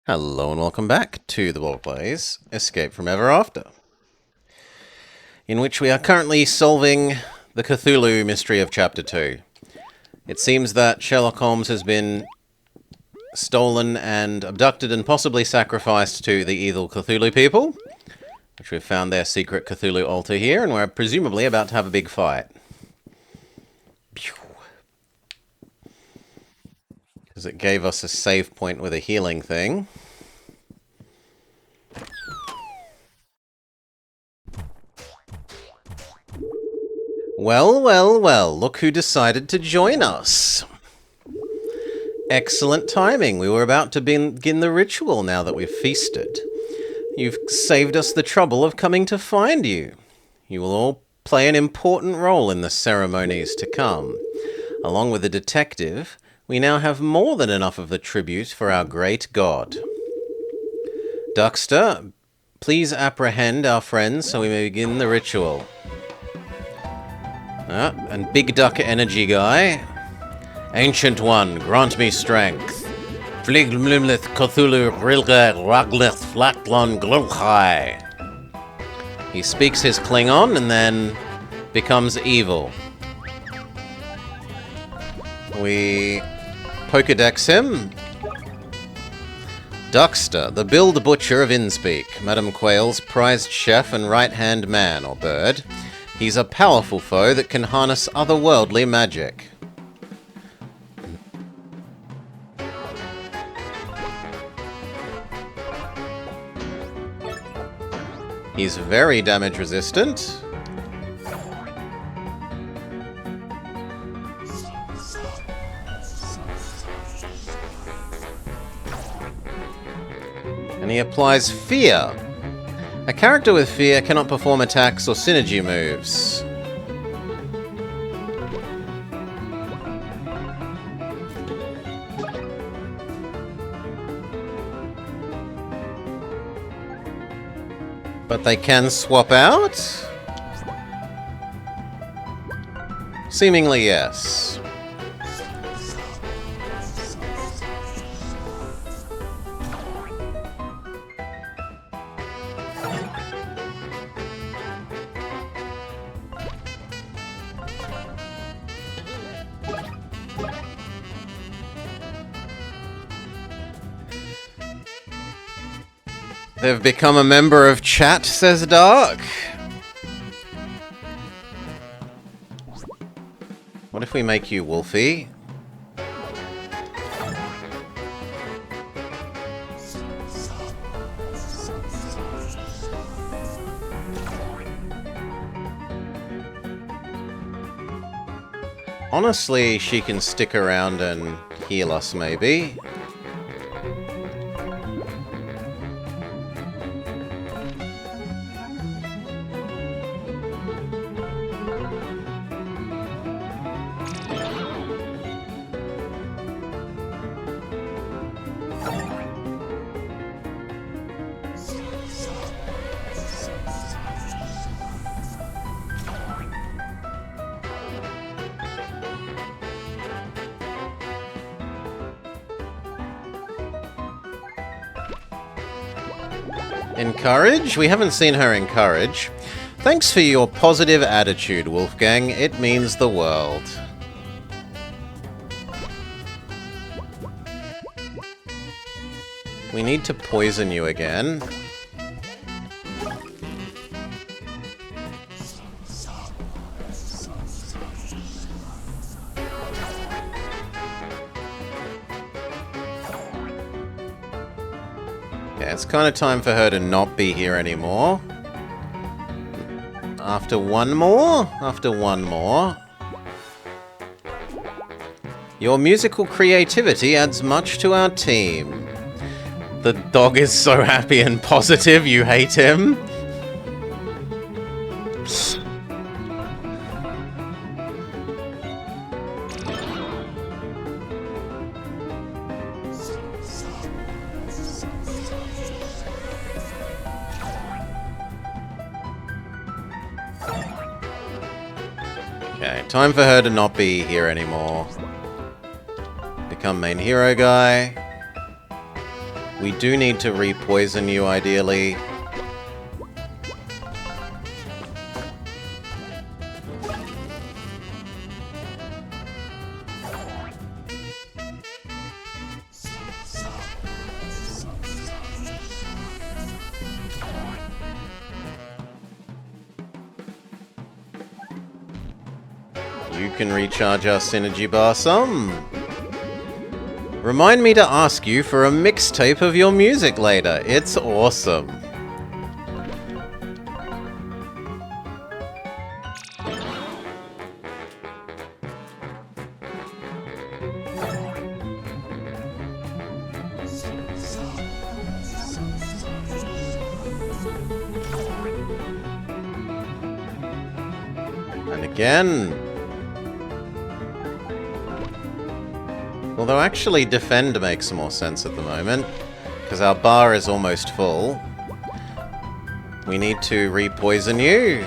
Hello and welcome back to the Blobber Plays Escape from Ever After, in which we are currently solving the Cthulhu mystery of Chapter 2. It seems that Sherlock Holmes has been stolen and abducted and possibly sacrificed to the evil Cthulhu people, which we've found their secret Cthulhu altar here, and we're presumably about to have a big fight. Because it gave us a save point with a healing thing. Well, well, well, look who decided to join us. Excellent timing. We were about to begin the ritual now that we've feasted. You've saved us the trouble of coming to find you. You will all play an important role in the ceremonies to come. Along with the detective, we now have more than enough of the tribute for our great god. Duckster, please apprehend our friends so we may begin the ritual. And Big Duck Energy Guy. Ancient One, grant me strength. Fligmlimlith Cthulhu Rilge Raglith Flaklon Glulchai. He speaks his Klingon and then becomes evil. We Pokedex him. Duckster, the Billed Butcher of Innspeak, Madame Quayle's prized chef and right-hand man, or bird. He's a powerful foe that can harness otherworldly magic. He's very damage resistant. And he applies fear. A character with fear cannot perform attacks or synergy moves. But they can swap out? Seemingly, yes. They've become a member of chat, says Dark. What if we make you Wolfie? Honestly, she can stick around and heal us, maybe. Encourage? We haven't seen her encourage. Thanks for your positive attitude, Wolfgang. It means the world. We need to poison you again. Okay, it's kind of time for her to not be here anymore. After one more? After one more. Your musical creativity adds much to our team. The dog is so happy and positive, you hate him. Okay, time for her to not be here anymore. Become main hero guy. We do need to re-poison you, ideally. You can recharge our synergy bar some. Remind me to ask you for a mixtape of your music later. It's awesome. And again. Although actually defend makes more sense at the moment, because our bar is almost full. We need to re-poison you.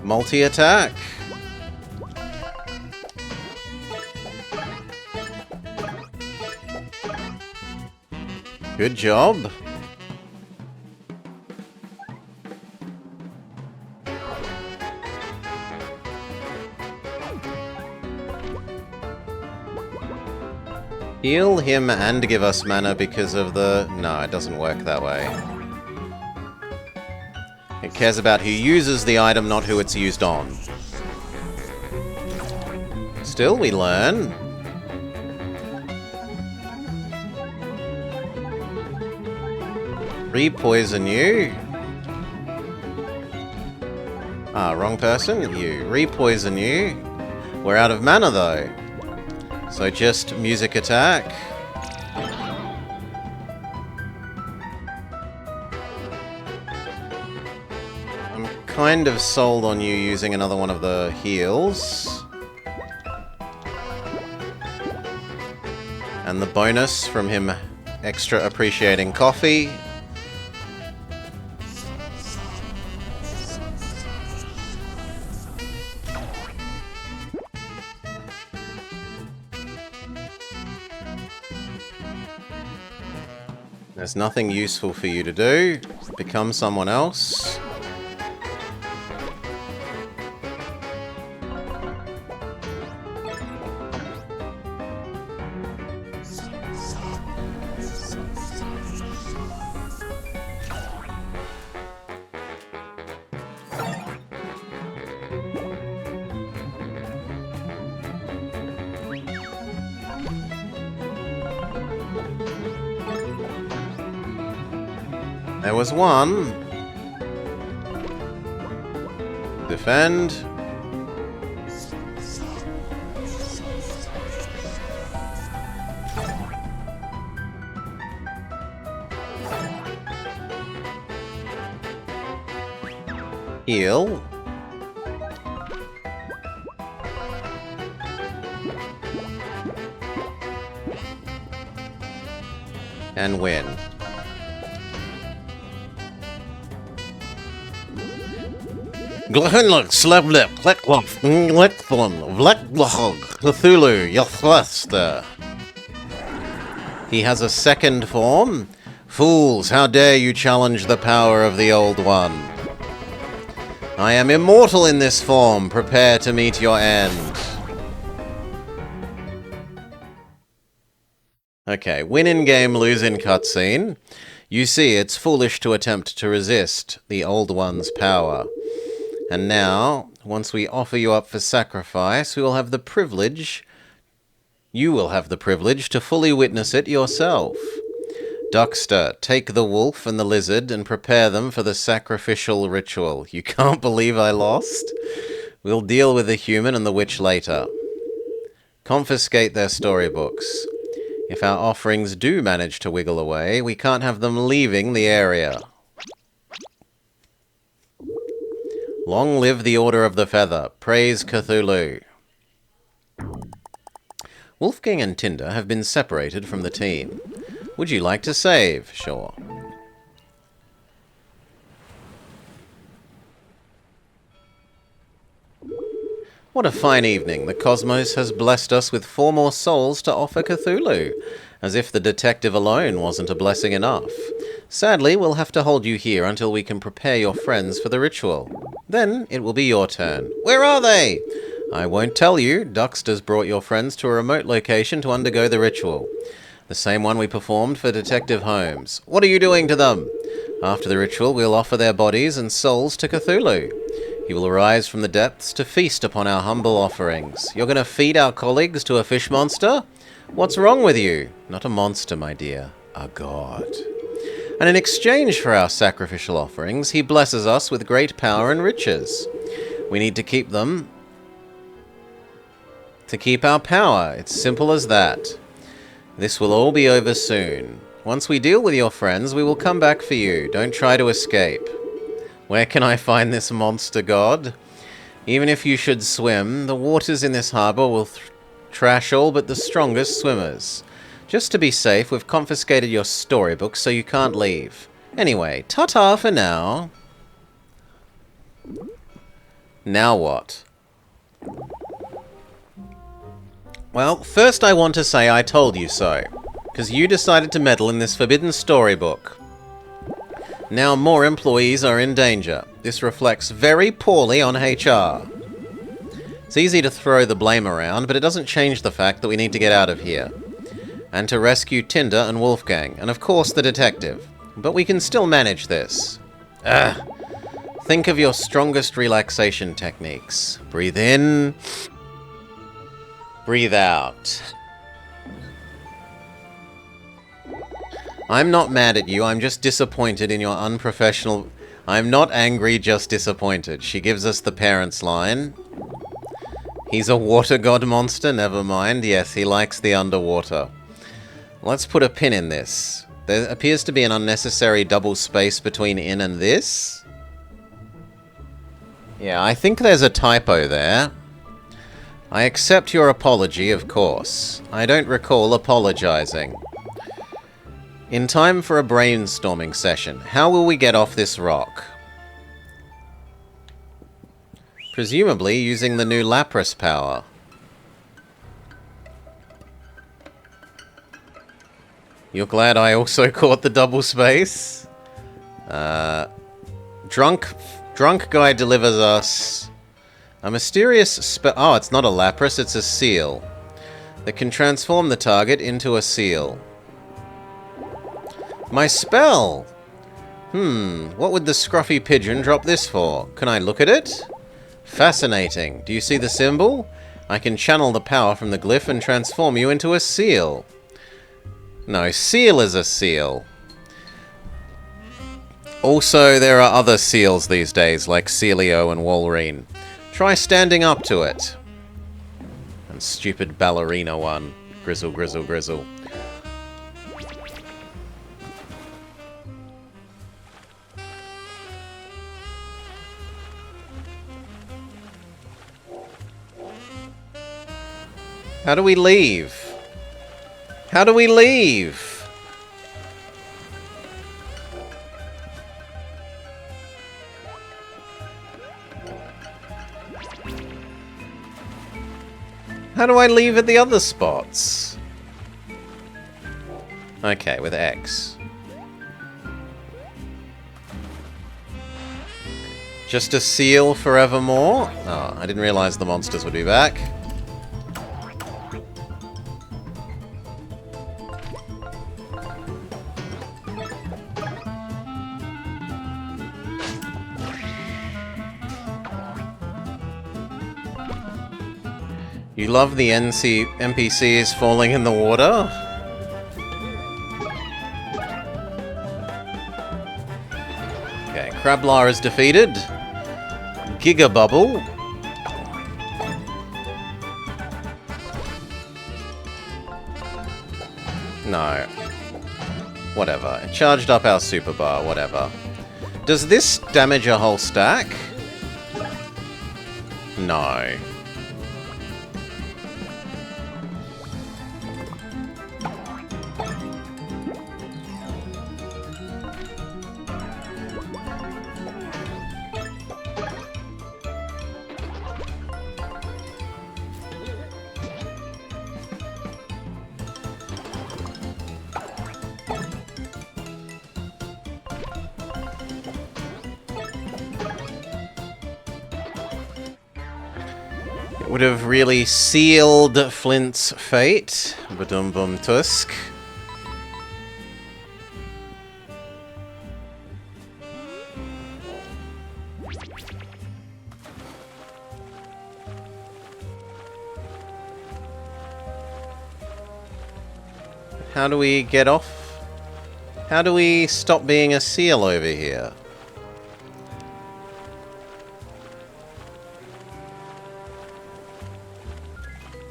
Multi-attack. Good job. Heal him and give us mana because of the... No, it doesn't work that way. It cares about who uses the item, not who it's used on. Still, we learn. Re-poison you. Ah, wrong person. You. Re-poison you. We're out of mana though. So just music attack. I'm kind of sold on you using another one of the heals. And the bonus from him extra appreciating coffee. There's nothing useful for you to do. Become someone else. There was one. Defend. Heal. And win. Cthulhu, he has a second form? Fools, how dare you challenge the power of the Old One? I am immortal in this form. Prepare to meet your end. Okay, win in game, lose in cutscene. You see, it's foolish to attempt to resist the Old One's power. And now, once we offer you up for sacrifice, we will have the privilege... You will have the privilege to fully witness it yourself. Duckster, take the wolf and the lizard and prepare them for the sacrificial ritual. You can't believe I lost? We'll deal with the human and the witch later. Confiscate their storybooks. If our offerings do manage to wiggle away, we can't have them leaving the area. Long live the Order of the Feather. Praise Cthulhu. Wolfgang and Tinder have been separated from the team. Would you like to save? Sure. What a fine evening. The cosmos has blessed us with 4 more souls to offer Cthulhu. As if the detective alone wasn't a blessing enough. Sadly, we'll have to hold you here until we can prepare your friends for the ritual. Then it will be your turn. Where are they? I won't tell you. Duxter's brought your friends to a remote location to undergo the ritual. The same one we performed for Detective Holmes. What are you doing to them? After the ritual, we'll offer their bodies and souls to Cthulhu. He will arise from the depths to feast upon our humble offerings. You're going to feed our colleagues to a fish monster? What's wrong with you? Not a monster, my dear. A god. And in exchange for our sacrificial offerings, he blesses us with great power and riches. We need to keep them to keep our power. It's simple as that. This will all be over soon. Once we deal with your friends, we will come back for you. Don't try to escape. Where can I find this monster god? Even if you should swim, the waters in this harbor will trash all but the strongest swimmers. Just to be safe, we've confiscated your storybook so you can't leave. Anyway, ta-ta for now. Now what? Well, first I want to say I told you so, because you decided to meddle in this forbidden storybook. Now more employees are in danger. This reflects very poorly on HR. It's easy to throw the blame around, but it doesn't change the fact that we need to get out of here. And to rescue Tinder and Wolfgang, and of course the detective. But we can still manage this. Think of your strongest relaxation techniques. Breathe in. Breathe out. I'm not mad at you, I'm just disappointed in your unprofessional... I'm not angry, just disappointed. She gives us the parents' line. He's a water god monster, never mind. Yes, he likes the underwater. Let's put a pin in this. There appears to be an unnecessary double space between in and this. Yeah, I think there's a typo there. I accept your apology, of course. I don't recall apologizing. In time for a brainstorming session, how will we get off this rock? Presumably using the new Lapras power. You're glad I also caught the double space? Drunk guy delivers us a mysterious oh, it's not a Lapras, it's a seal. That can transform the target into a seal. My spell! What would the scruffy pigeon drop this for? Can I look at it? Fascinating. Do you see the symbol? I can channel the power from the glyph and transform you into a seal. No, seal is a seal. Also, there are other seals these days, like Celio and Walreen. Try standing up to it. And stupid ballerina one. Grizzle, grizzle, grizzle. How do we leave? How do we leave? How do I leave at the other spots? Okay, with X. Just a seal forevermore? Oh, I didn't realize the monsters would be back. You love the NPCs falling in the water? Okay, Crablar is defeated. Giga Bubble. No. Whatever. It charged up our super bar, whatever. Does this damage a whole stack? No. would have really sealed Flint's fate. Badum-bum tusk. How do we get off? How do we stop being a seal over here?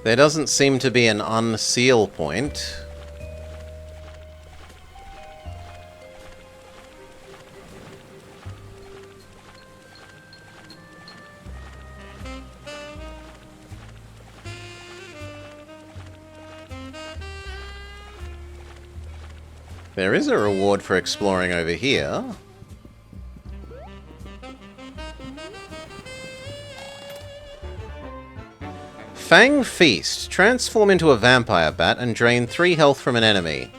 There doesn't seem to be an unseal point. There is a reward for exploring over here. Fang Feast. Transform into a vampire bat and drain 3 health from an enemy.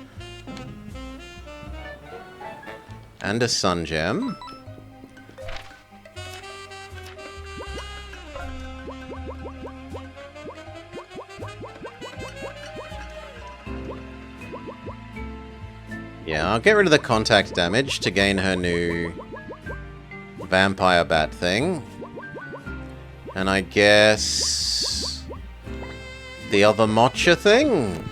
And a sun gem. Yeah, I'll get rid of the contact damage to gain her new vampire bat thing. And I guess the other matcha thing?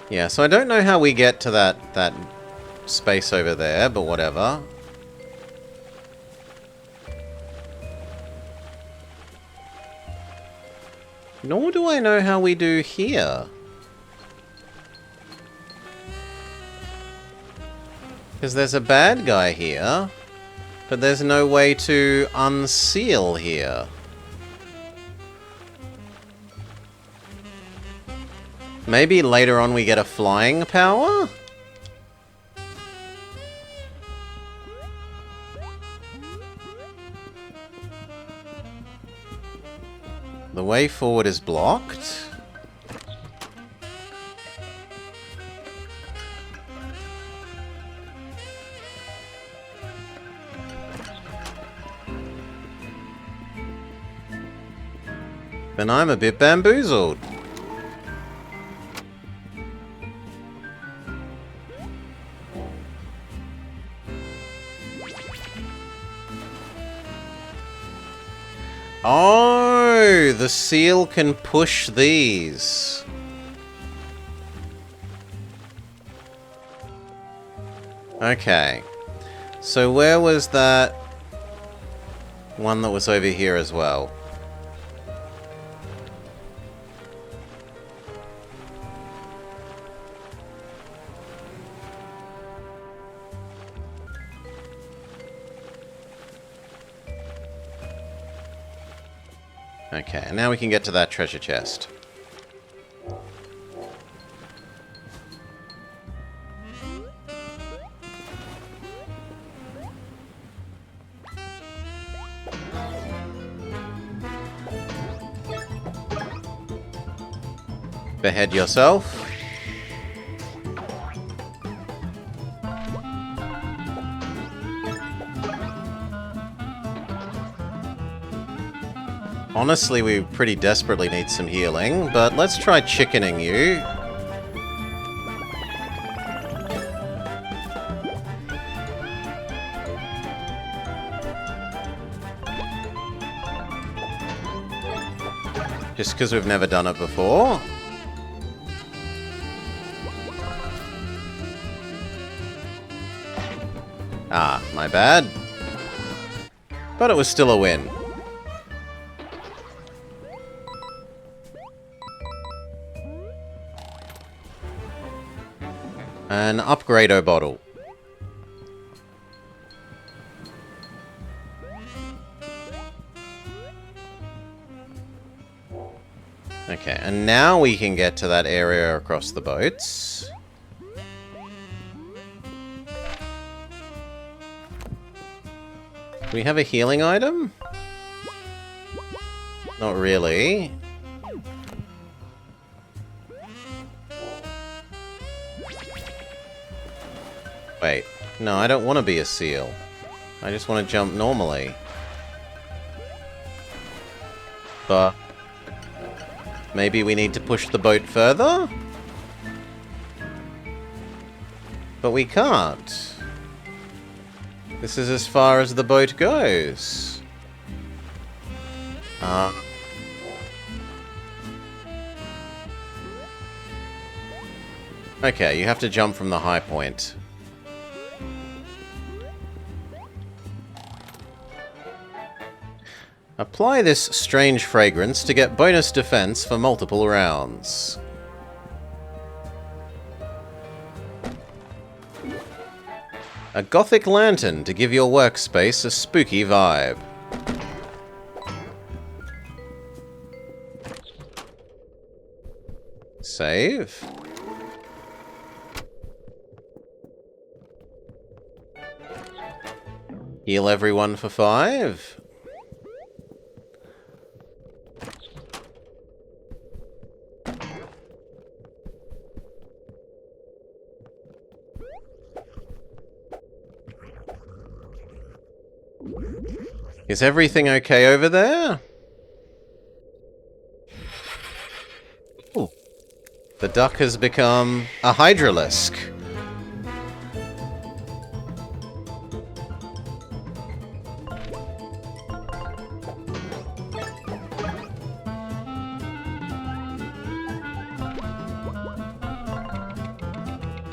Yeah, so I don't know how we get to that space over there, but whatever. Nor do I know how we do here. Because there's a bad guy here, but there's no way to unseal here. Maybe later on we get a flying power? The way forward is blocked. Then I'm a bit bamboozled. Oh, the seal can push these. Okay. So where was that one that was over here as well? Okay, and now we can get to that treasure chest. Behead yourself. Honestly, we pretty desperately need some healing, but let's try chickening you. Just because we've never done it before. Ah, my bad. But it was still a win. An upgrado bottle. Okay, and now we can get to that area across the boats. Do we have a healing item? Not really. Wait. No, I don't want to be a seal. I just want to jump normally. But maybe we need to push the boat further? But we can't. This is as far as the boat goes. Okay, you have to jump from the high point. Apply this strange fragrance to get bonus defense for multiple rounds. A gothic lantern to give your workspace a spooky vibe. Save. Heal everyone for 5. Is everything okay over there? Ooh. The duck has become a hydralisk.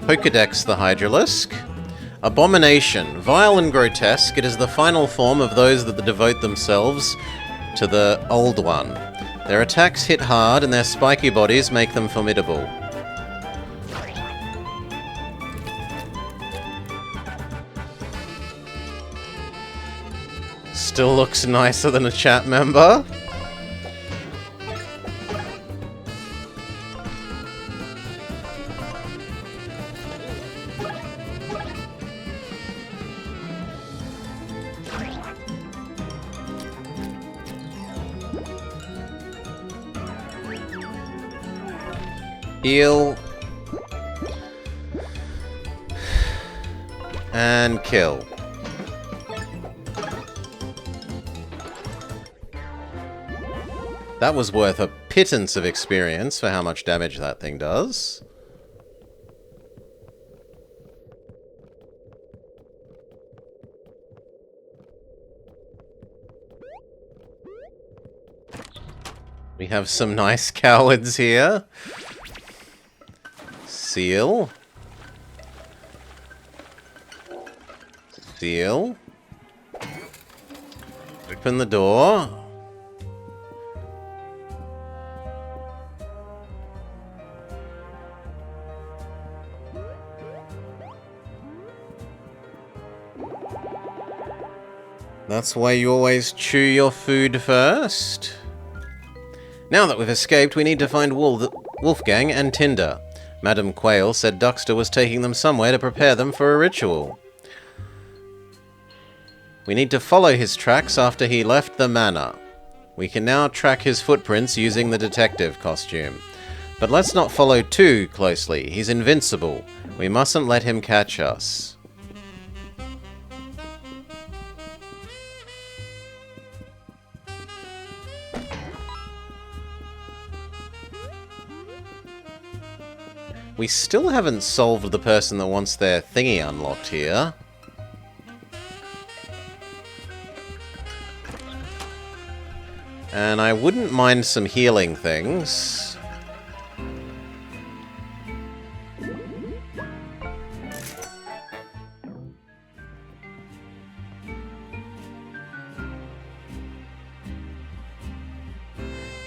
Pokedex the hydralisk. Abomination. Vile and grotesque, it is the final form of those that devote themselves to the Old One. Their attacks hit hard, and their spiky bodies make them formidable. Still looks nicer than a chat member. Heal. And kill. That was worth a pittance of experience for how much damage that thing does. We have some nice cowards here. Seal. Seal. Open the door. That's why you always chew your food first. Now that we've escaped, we need to find Wolfgang and Tinder. Madame Quayle said Duxter was taking them somewhere to prepare them for a ritual. We need to follow his tracks after he left the manor. We can now track his footprints using the detective costume. But let's not follow too closely. He's invincible. We mustn't let him catch us. We still haven't solved the person that wants their thingy unlocked here. And I wouldn't mind some healing things.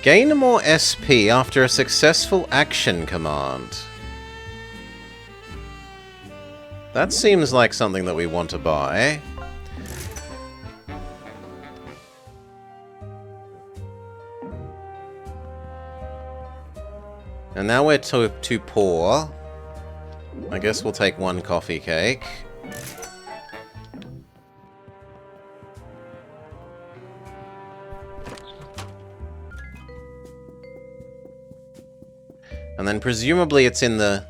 Gain more SP after a successful action command. That seems like something that we want to buy. And now we're too poor. I guess we'll take one coffee cake. And then presumably it's in the...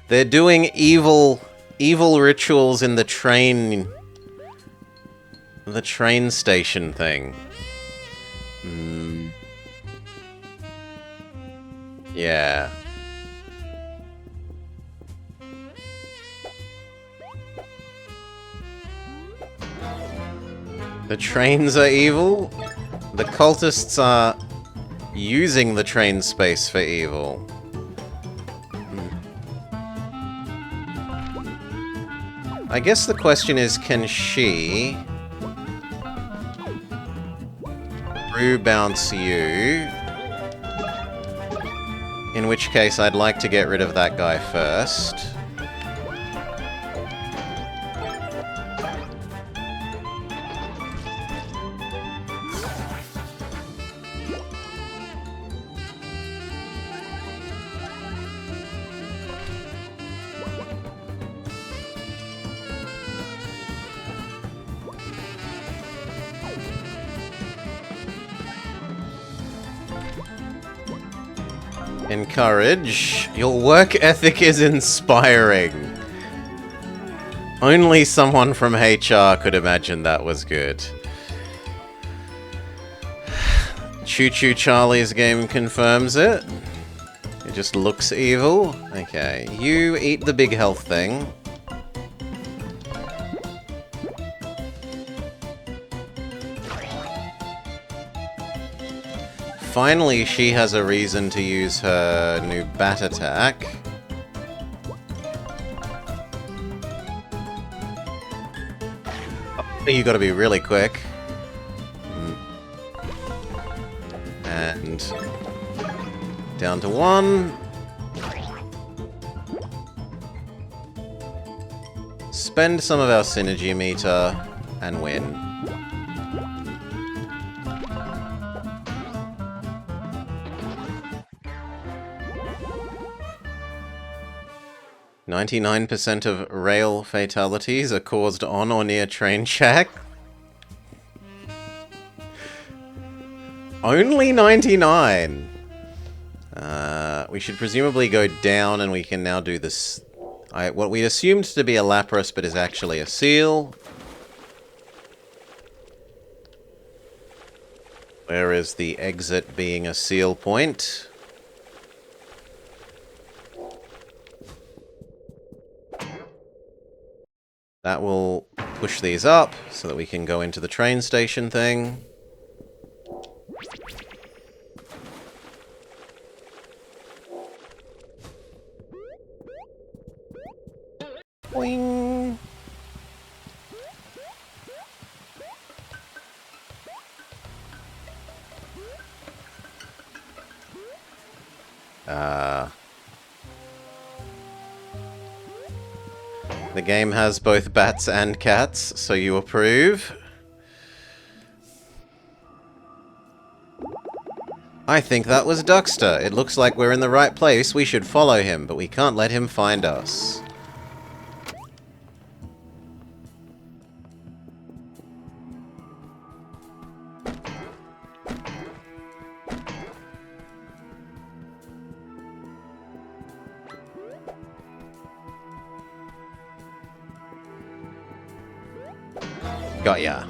They're doing evil rituals in the train... The train station thing. Yeah. The trains are evil? The cultists are using the train space for evil. I guess the question is, can she... bounce you? In which case, I'd like to get rid of that guy first. Encourage. Your work ethic is inspiring. Only someone from HR could imagine that was good. Choo Choo Charlie's game confirms it. It just looks evil. Okay, you eat the big health thing. Finally, she has a reason to use her new bat attack. Oh, you gotta be really quick. And down to 1. Spend some of our synergy meter and win. 99% of rail fatalities are caused on or near train track. Only 99! We should presumably go down, and we can now do this... what we assumed to be a Lapras, but is actually a seal. Where is the exit being a seal point? That will push these up, so that we can go into the train station thing. Boing! The game has both bats and cats, so you approve. I think that was Duckster. It looks like we're in the right place. We should follow him, but we can't let him find us. Got ya.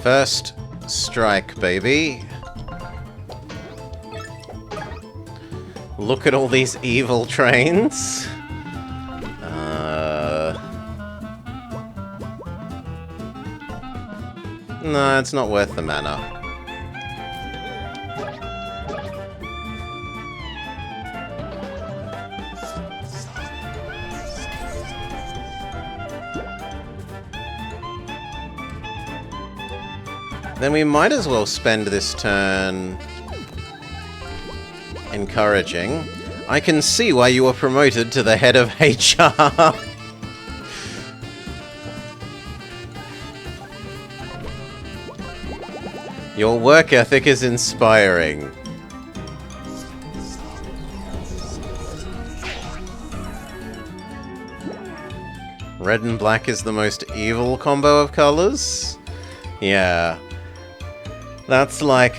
First strike, baby. Look at all these evil trains. No, it's not worth the mana. Then we might as well spend this turn encouraging. I can see why you were promoted to the head of HR. Your work ethic is inspiring. Red and black is the most evil combo of colors? Yeah. That's like,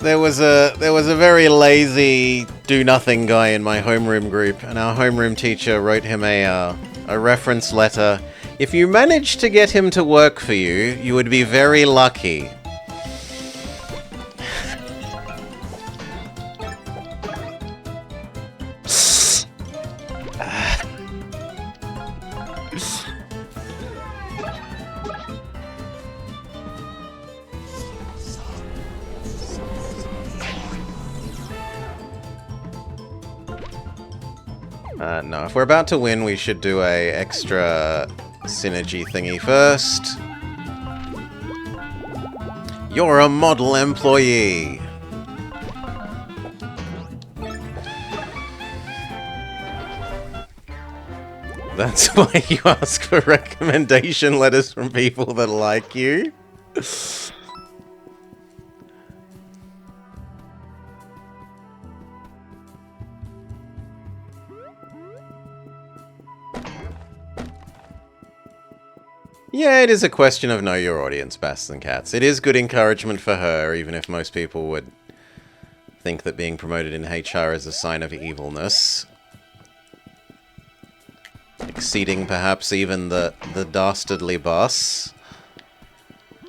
there was a very lazy do-nothing guy in my homeroom group, and our homeroom teacher wrote him a reference letter. If you managed to get him to work for you, you would be very lucky. No, if we're about to win, we should do a extra synergy thingy first. You're a model employee. That's why you ask for recommendation letters from people that like you. Yeah, it is a question of know your audience, Basts and Cats. It is good encouragement for her, even if most people would think that being promoted in HR is a sign of evilness. Exceeding perhaps even the dastardly boss.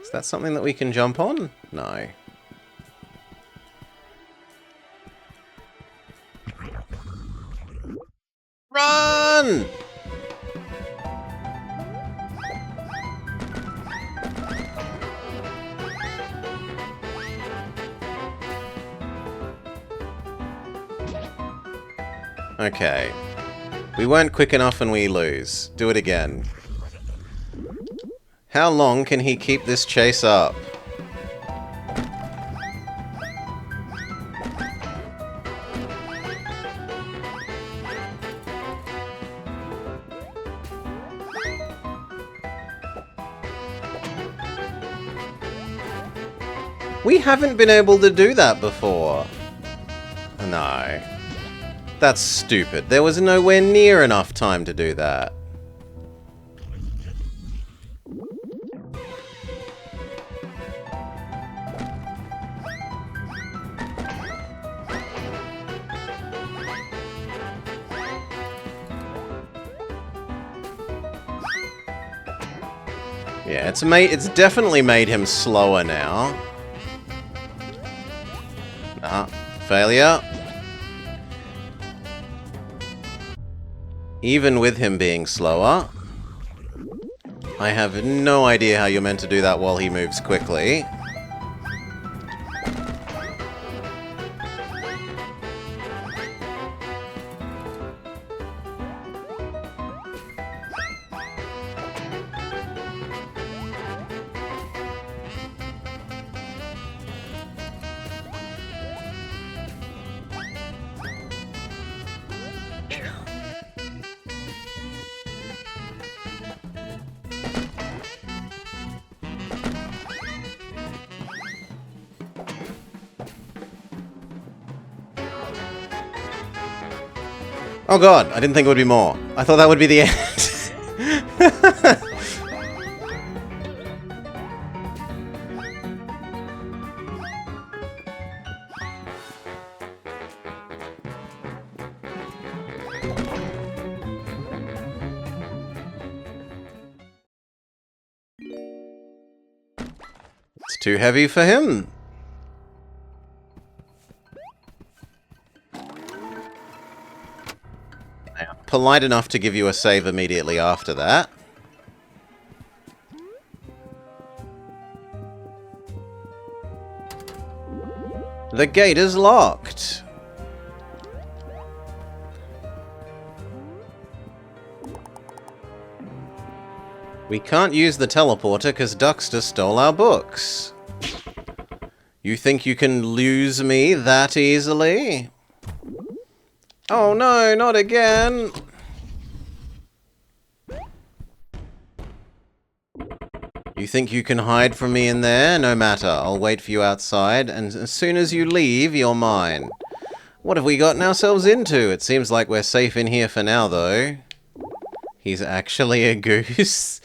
Is that something that we can jump on? No. Run! Okay. We weren't quick enough and we lose. Do it again. How long can he keep this chase up? We haven't been able to do that before. No. That's stupid. There was nowhere near enough time to do that. Yeah, it's definitely made him slower now. Failure. Even with him being slower, I have no idea how you're meant to do that while he moves quickly. Oh god, I didn't think it would be more. I thought that would be the end. It's too heavy for him. Polite enough to give you a save immediately after that. The gate is locked. We can't use the teleporter because Duxter stole our books. You think you can lose me that easily? Oh no, not again! You think you can hide from me in there? No matter, I'll wait for you outside, and as soon as you leave, you're mine. What have we gotten ourselves into? It seems like we're safe in here for now, though. He's actually a goose.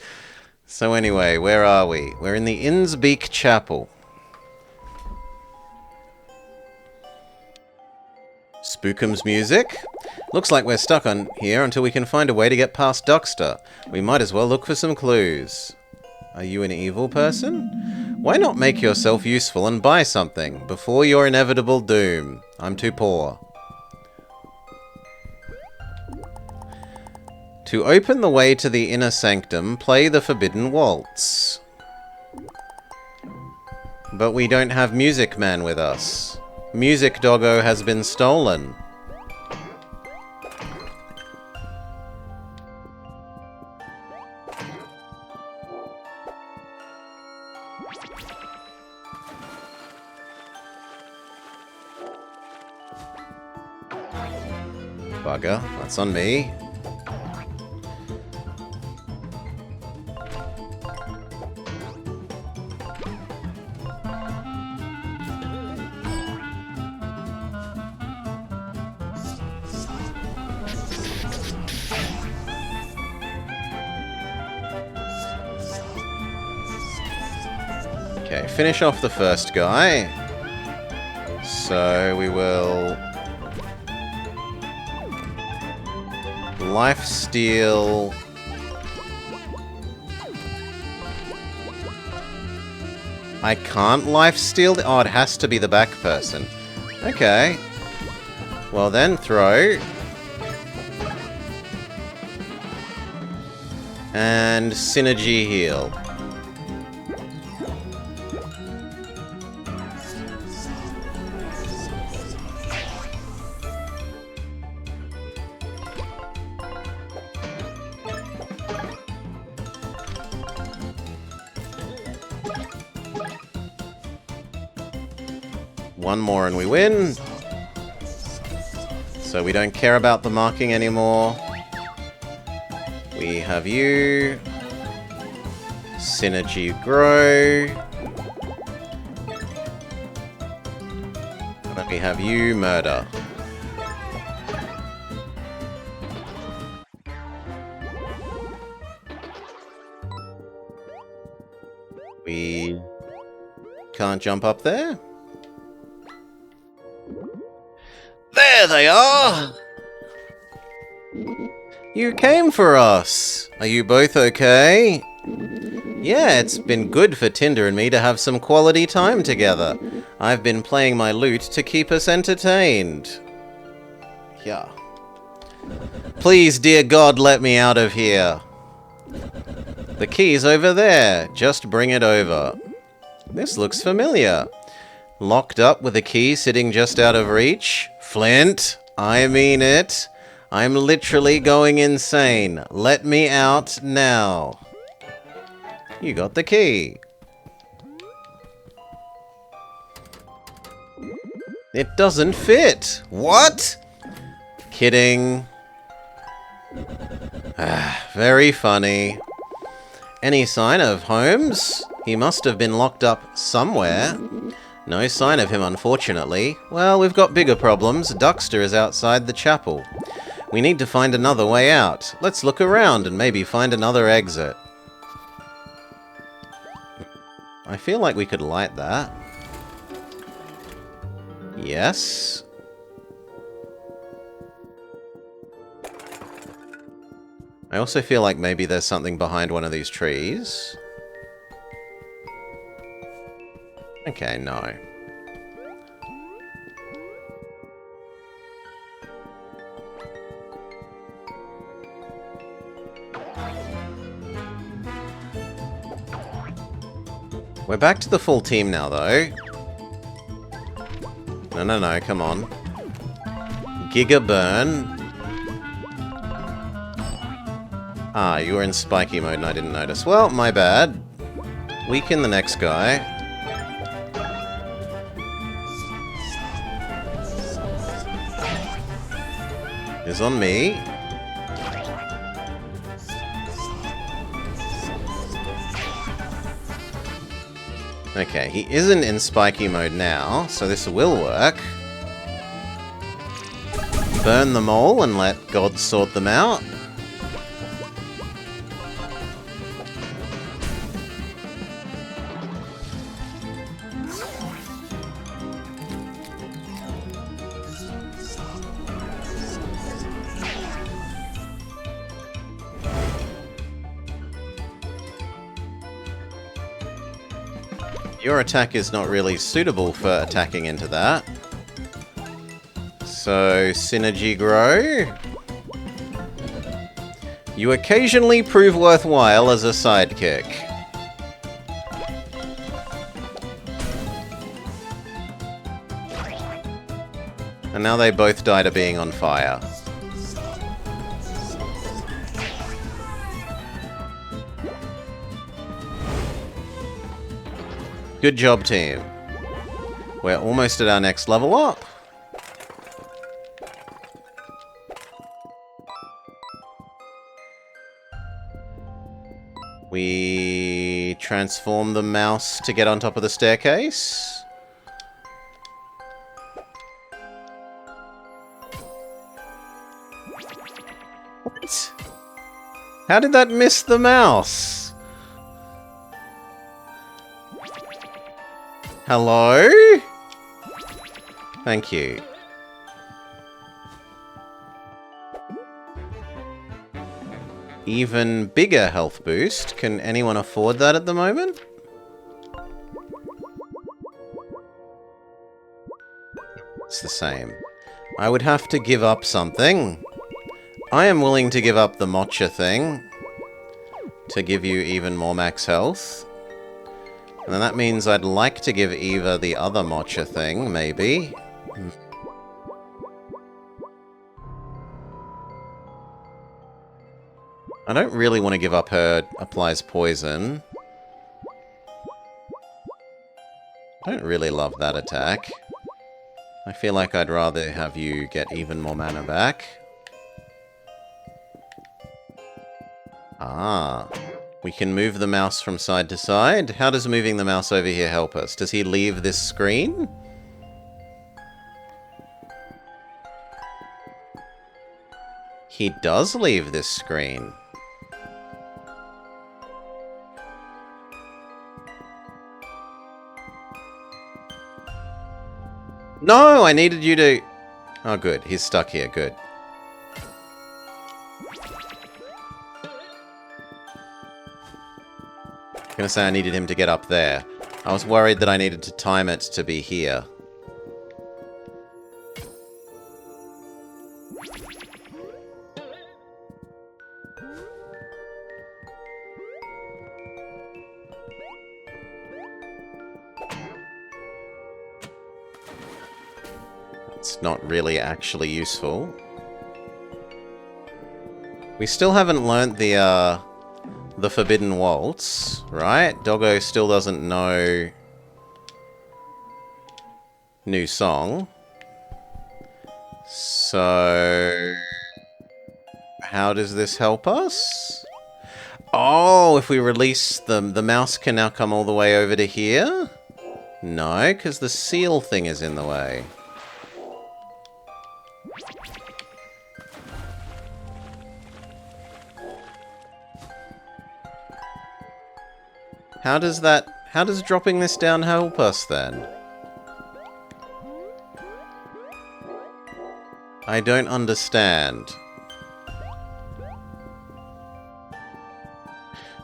So anyway, where are we? We're in the Innsbeek Chapel. Spookums music. Looks like we're stuck on here until we can find a way to get past Dockster. We might as well look for some clues. Are you an evil person? Why not make yourself useful and buy something before your inevitable doom? I'm too poor. To open the way to the inner sanctum, play the Forbidden Waltz. But we don't have Music Man with us. Music Doggo has been stolen. Bugger, that's on me. Okay, finish off the first guy. So we will lifesteal. I can't lifesteal. Oh, it has to be the back person. Okay. Well then, throw. And synergy heal. One more and we win. So we don't care about the marking anymore. We have you. Synergy grow. And then we have you murder. We can't jump up there. There they are! You came for us! Are you both okay? Yeah, it's been good for Tinder and me to have some quality time together. I've been playing my lute to keep us entertained. Yeah. Please, dear God, let me out of here. The key's over there. Just bring it over. This looks familiar. Locked up with a key sitting just out of reach? Flint, I mean it. I'm literally going insane. Let me out now. You got the key. It doesn't fit. What? Kidding. Very funny. Any sign of Holmes? He must have been locked up somewhere. No sign of him, unfortunately. Well, we've got bigger problems. Duxter is outside the chapel. We need to find another way out. Let's look around and maybe find another exit. I feel like we could light that. Yes. I also feel like maybe there's something behind one of these trees. Okay, no. We're back to the full team now, though. No, come on. Giga Burn. Ah, you were in spiky mode and I didn't notice. Well, my bad. Weaken the next guy. Is on me. Okay, he isn't in spiky mode now, so this will work. Burn them all and let God sort them out. Your attack is not really suitable for attacking into that. So, Synergy Grow. You occasionally prove worthwhile as a sidekick. And now they both die to being on fire. Good job, team. We're almost at our next level up. We transform the mouse to get on top of the staircase. What? How did that miss the mouse? Hello? Thank you. Even bigger health boost. Can anyone afford that at the moment? It's the same. I would have to give up something. I am willing to give up the matcha thing to give you even more max health. And then that means I'd like to give Eva the other matcha thing, maybe. I don't really want to give up her applies poison. I don't really love that attack. I feel like I'd rather have you get even more mana back. Ah. We can move the mouse from side to side. How does moving the mouse over here help us? Does he leave this screen? He does leave this screen. No, I needed you to... Oh, good. He's stuck here. Good. I'm gonna say I needed him to get up there. I was worried that I needed to time it to be here. It's not really actually useful. We still haven't learnt the Forbidden Waltz, right? Doggo still doesn't know new song. So... how does this help us? Oh, if we release them, the mouse can now come all the way over to here? No, because the seal thing is in the way. How does dropping this down help us then? I don't understand.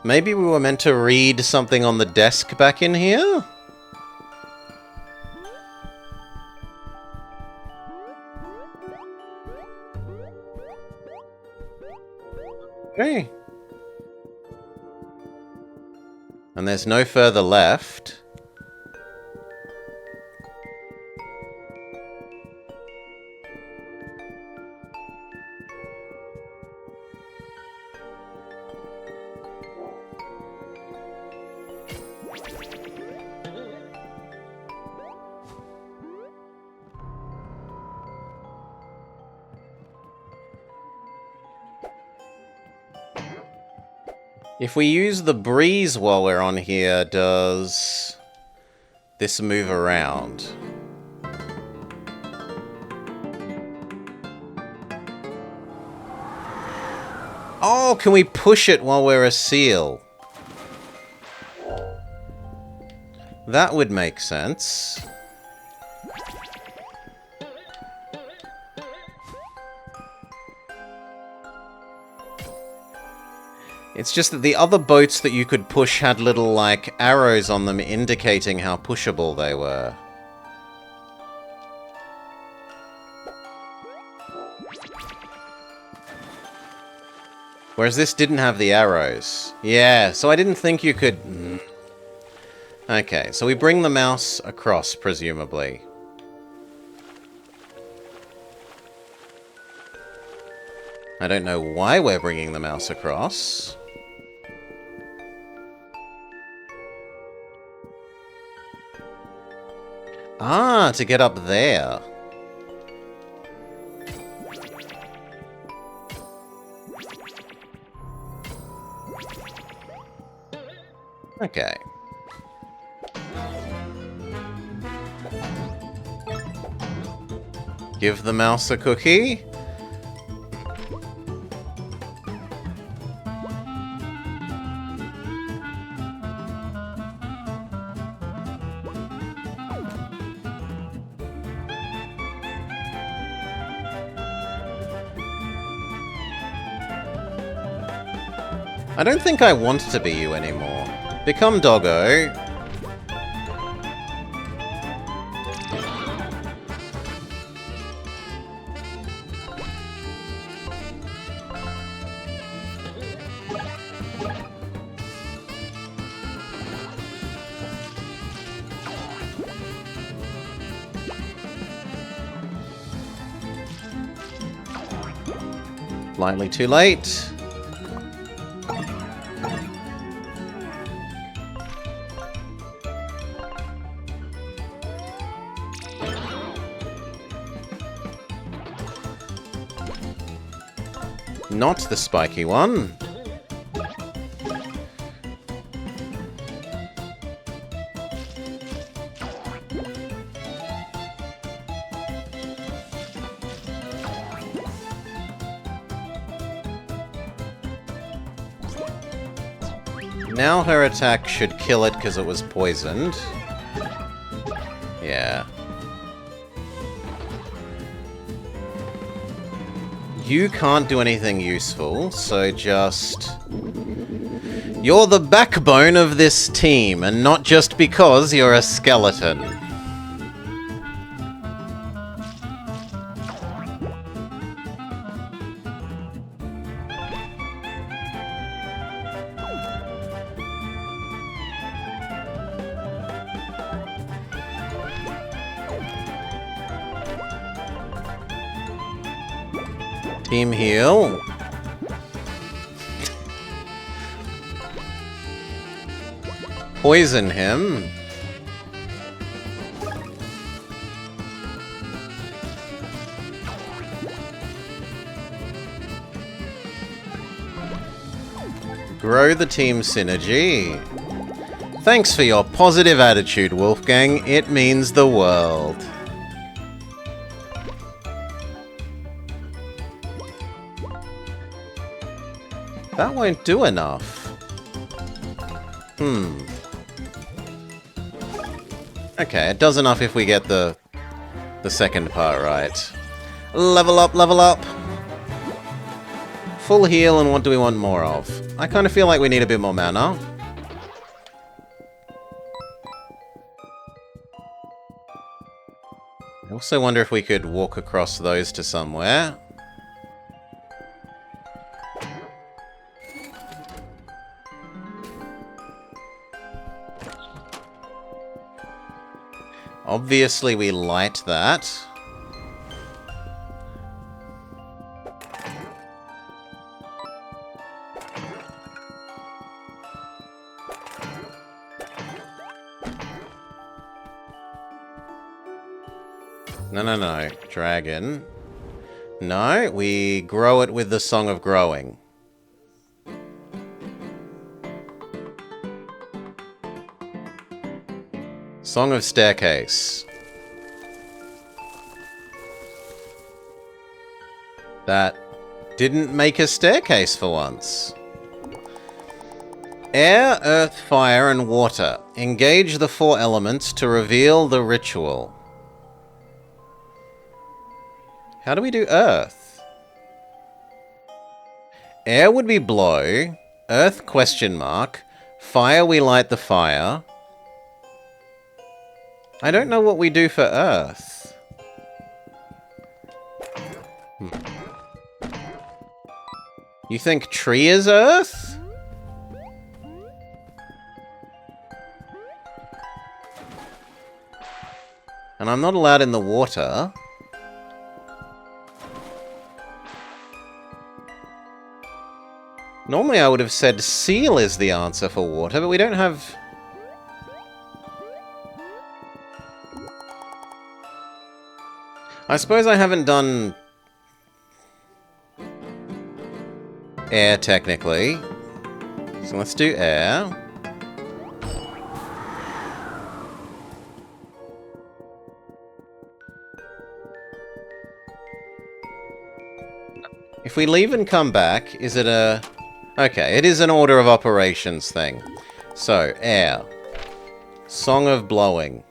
Maybe we were meant to read something on the desk back in here? Okay. And there's no further left. If we use the breeze while we're on here, does this move around? Oh, can we push it while we're a seal? That would make sense. It's just that the other boats that you could push had little, like, arrows on them indicating how pushable they were. Whereas this didn't have the arrows. Yeah, so I didn't think you could... Okay, so we bring the mouse across, presumably. I don't know why we're bringing the mouse across. Ah, to get up there. Okay. Give the mouse a cookie. I don't think I want to be you anymore. Become Doggo. Slightly too late. Not the spiky one. Now her attack should kill it because it was poisoned. Yeah. You can't do anything useful, so just... You're the backbone of this team, and not just because you're a skeleton. Team heal. Poison him. Grow the team synergy. Thanks for your positive attitude, Wolfgang. It means the world. That won't do enough. Okay, it does enough if we get the second part right. Level up, level up! Full heal, and what do we want more of? I kind of feel like we need a bit more mana. I also wonder if we could walk across those to somewhere. Obviously, we light that. No. Dragon. No, we grow it with the Song of Growing. Song of Staircase. That didn't make a staircase for once. Air, earth, fire, and water. Engage the 4 elements to reveal the ritual. How do we do earth? Air would be blow. Earth question mark. Fire, we light the fire. I don't know what we do for Earth. You think tree is Earth? And I'm not allowed in the water. Normally I would have said seal is the answer for water, but we don't have... I suppose I haven't done... air, technically. So let's do air. If we leave and come back, is it a... Okay, it is an order of operations thing. So, air. Song of blowing.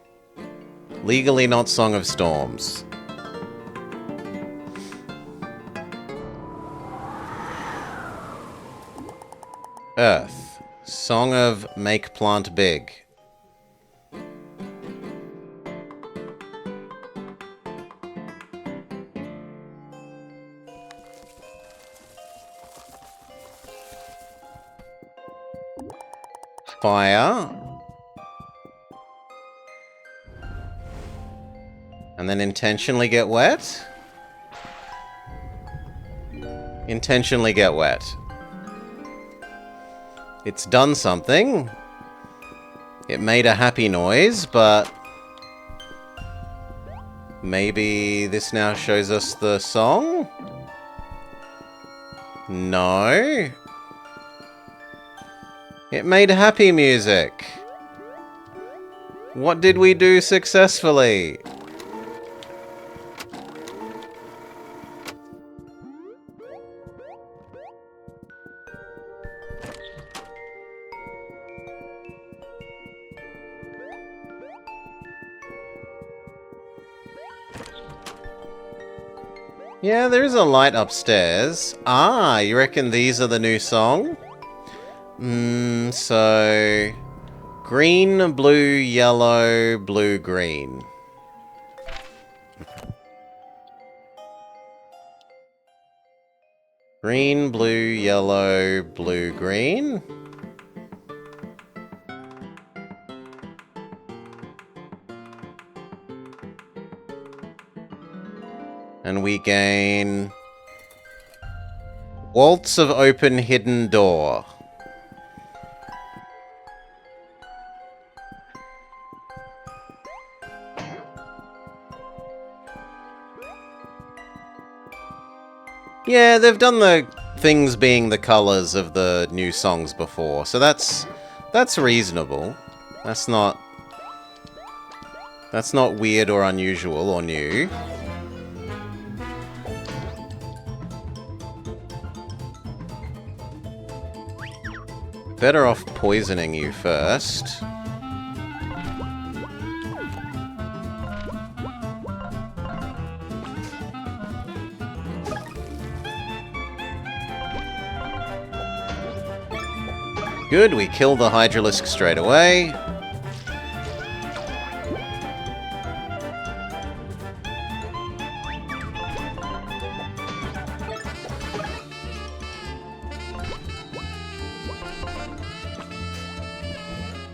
Legally not Song of Storms. Earth. Song of make plant big. Fire. And then intentionally get wet? Intentionally get wet. It's done something. It made a happy noise, but... maybe this now shows us the song? No. It made happy music. What did we do successfully? Yeah, there's a light upstairs. Ah, you reckon these are the new song? So... green, blue, yellow, blue, green. Green, blue, yellow, blue, green. And we gain... Waltz of Open Hidden Door. Yeah, they've done the things being the colours of the new songs before, so that's reasonable. That's not weird or unusual or new. Better off poisoning you first. Good, we kill the Hydralisk straight away.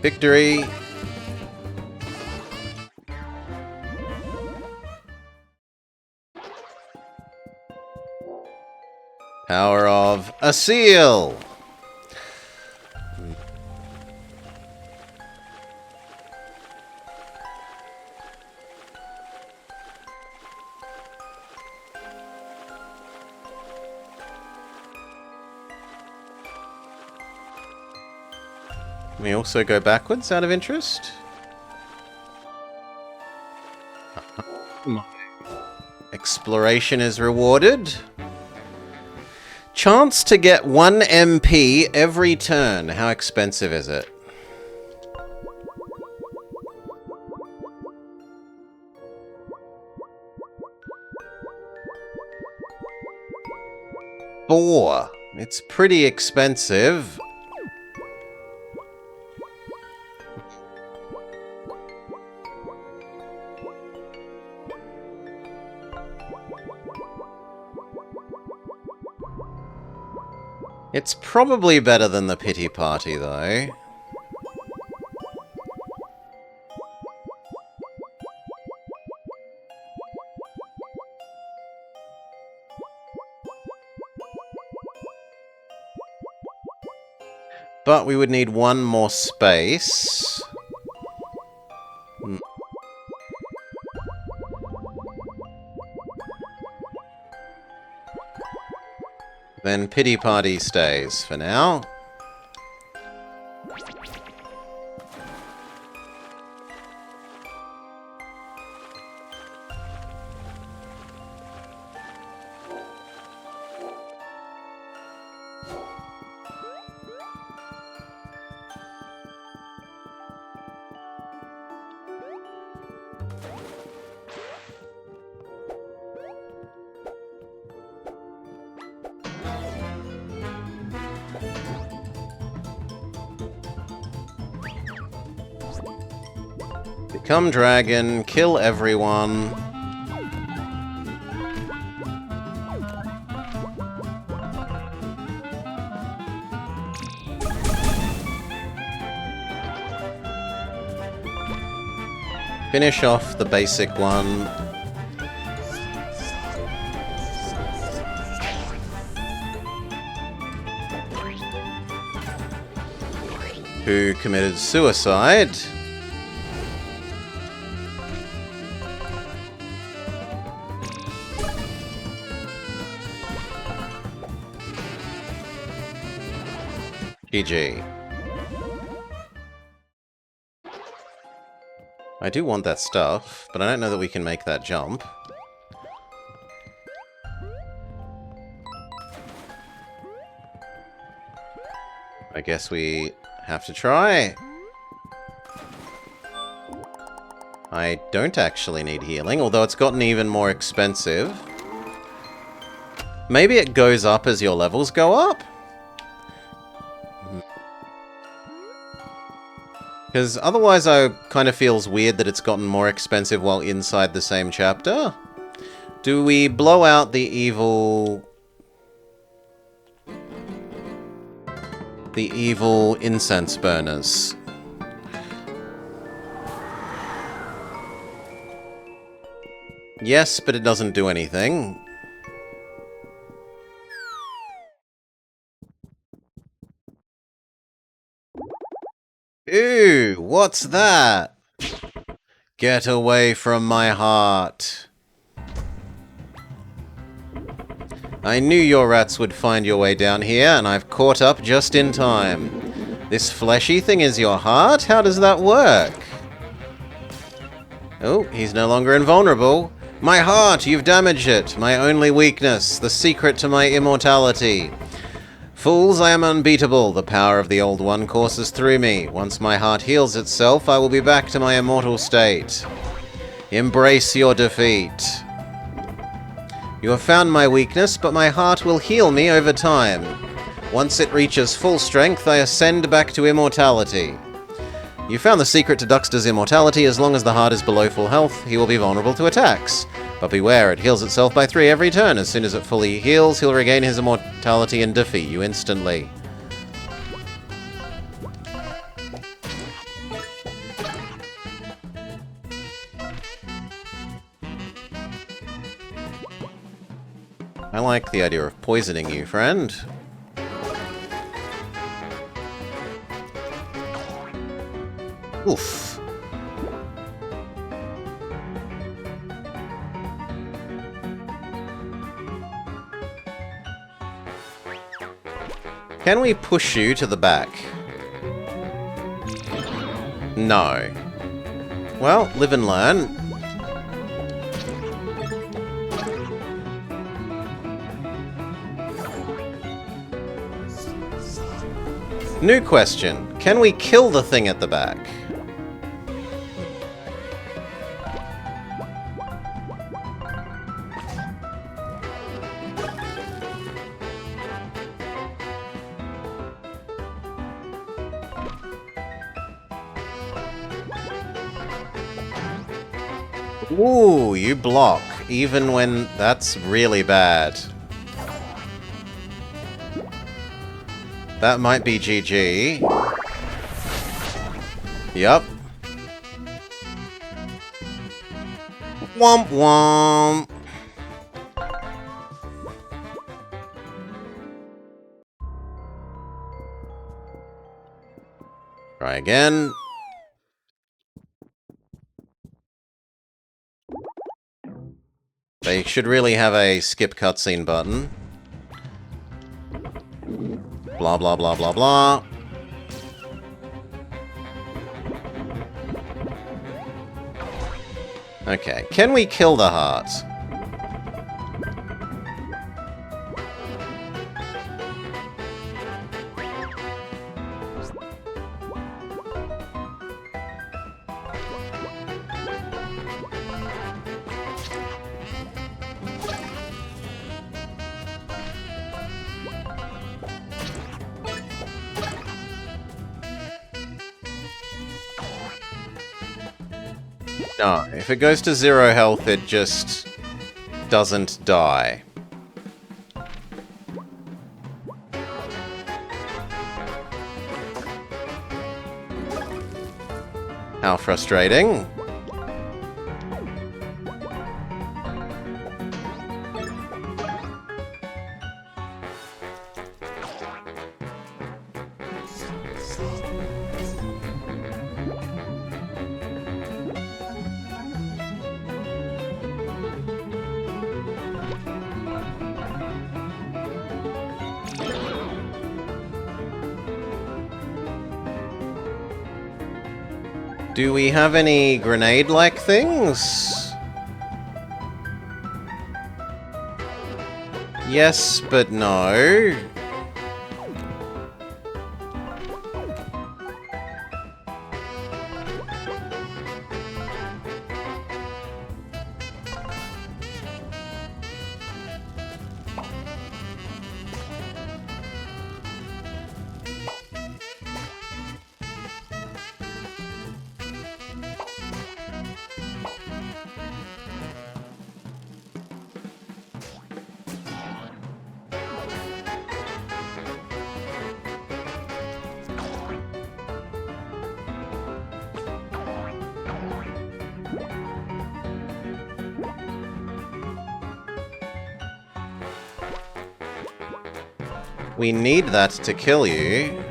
Victory! Power of a seal! Can we also go backwards out of interest? Exploration is rewarded. Chance to get 1 MP every turn. How expensive is it? $4. It's pretty expensive. It's probably better than the pity party, though. But we would need one more space. Then pity party stays for now. Become dragon, kill everyone. Finish off the basic one. Who committed suicide. GG. I do want that stuff, but I don't know that we can make that jump. I guess we have to try. I don't actually need healing, although it's gotten even more expensive. Maybe it goes up as your levels go up? Because otherwise it kind of feels weird that it's gotten more expensive while inside the same chapter. Do we blow out the evil... incense burners? Yes, but it doesn't do anything. Ew, what's that? Get away from my heart. I knew your rats would find your way down here, and I've caught up just in time. This fleshy thing is your heart? How does that work? Oh, he's no longer invulnerable. My heart, you've damaged it. My only weakness, the secret to my immortality. Fools, I am unbeatable. The power of the Old One courses through me. Once my heart heals itself, I will be back to my immortal state. Embrace your defeat. You have found my weakness, but my heart will heal me over time. Once it reaches full strength, I ascend back to immortality. You found the secret to Duxter's immortality. As long as the heart is below full health, he will be vulnerable to attacks. But beware, it heals itself by 3 every turn. As soon as it fully heals, he'll regain his immortality and defeat you instantly. I like the idea of poisoning you, friend. Oof. Can we push you to the back? No. Well, live and learn. New question. Can we kill the thing at the back? Ooh, you block, even when that's really bad. That might be GG. Yup. Womp womp. Try again. They should really have a skip cutscene button. Blah, blah, blah, blah, blah. Okay, can we kill the heart? No, if it goes to 0 health, it just doesn't die. How frustrating. Do we have any grenade-like things? Yes, but no. We need that to kill you.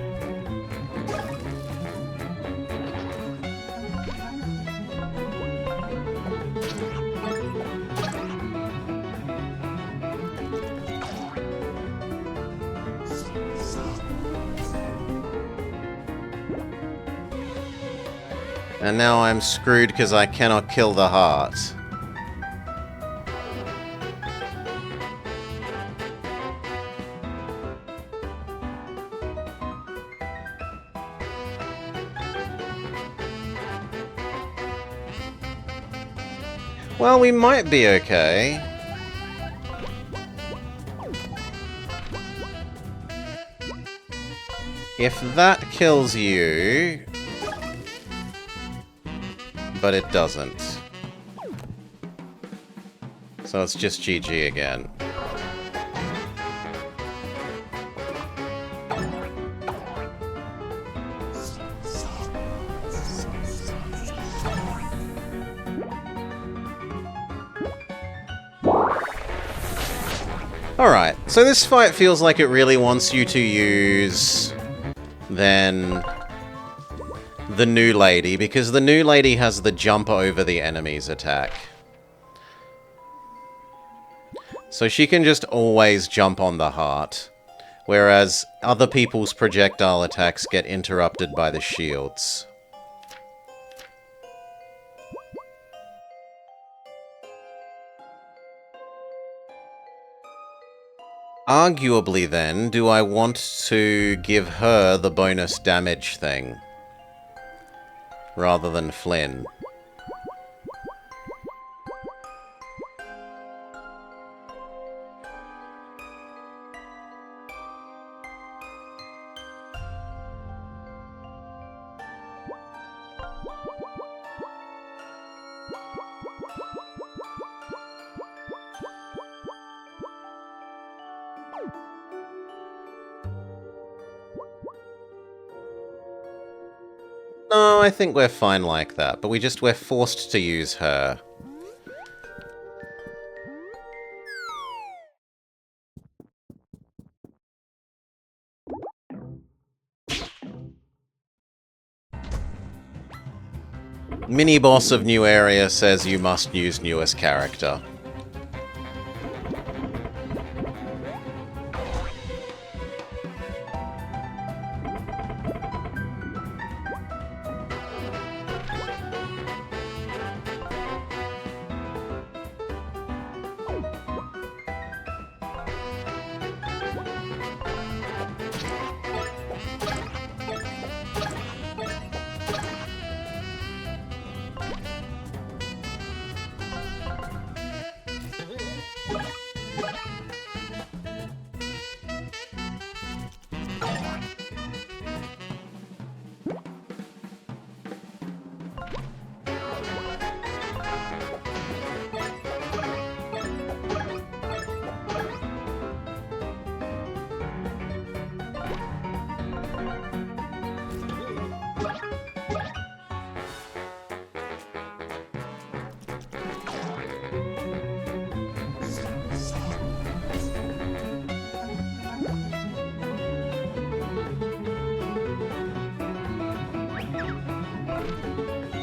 And now I'm screwed because I cannot kill the heart. Well, we might be okay. If that kills you... But it doesn't. So it's just GG again. Alright, so this fight feels like it really wants you to use... then... the new lady, because the new lady has the jump over the enemy's attack. So she can just always jump on the heart, whereas other people's projectile attacks get interrupted by the shields. Arguably then, do I want to give her the bonus damage thing? Rather than Flynn. No, I think we're fine like that, but we're forced to use her. Mini-boss of new area says you must use newest character.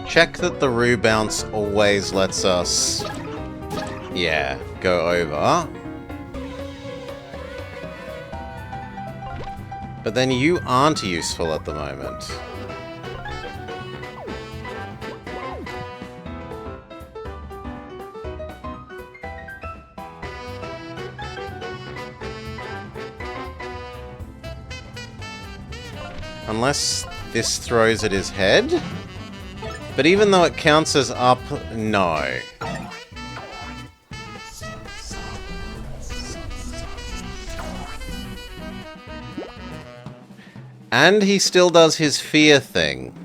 Check that the Roo bounce always lets us, yeah, go over. But then you aren't useful at the moment. Unless this throws at his head? But even though it counts as up, no. And he still does his fear thing.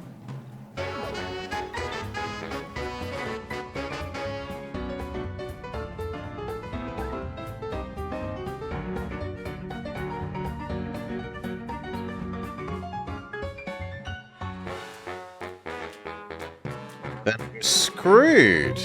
Then I'm screwed.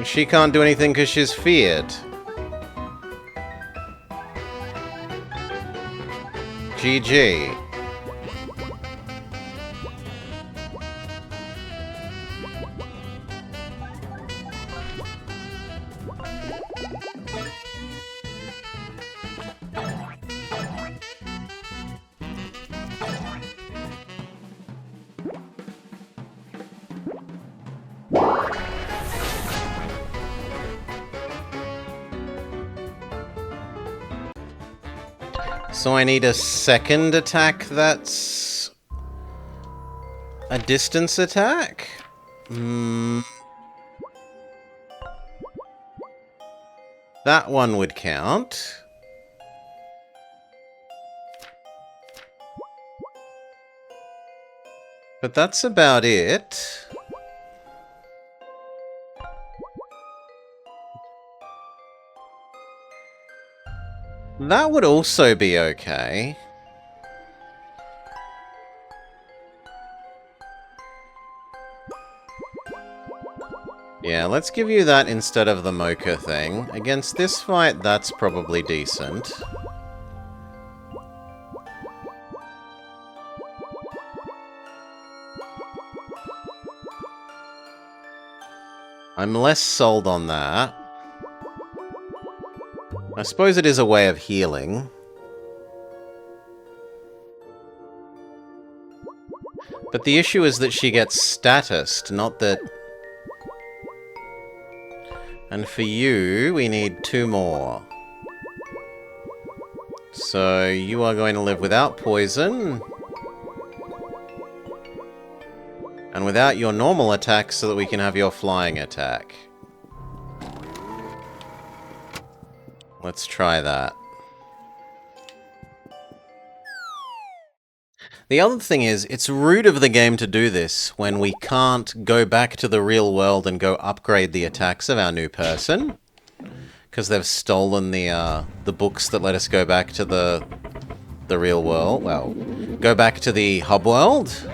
She can't do anything because she's feared. GG. So I need a second attack that's a distance attack? That one would count. But that's about it. That would also be okay. Yeah, let's give you that instead of the Mocha thing. Against this fight, that's probably decent. I'm less sold on that. I suppose it is a way of healing. But the issue is that she gets statused, not that... And for you, we need 2 more. So you are going to live without poison. And without your normal attack so that we can have your flying attack. Let's try that. The other thing is, it's rude of the game to do this when we can't go back to the real world and go upgrade the attacks of our new person. Because they've stolen the books that let us go back to the real world. Well, go back to the hub world.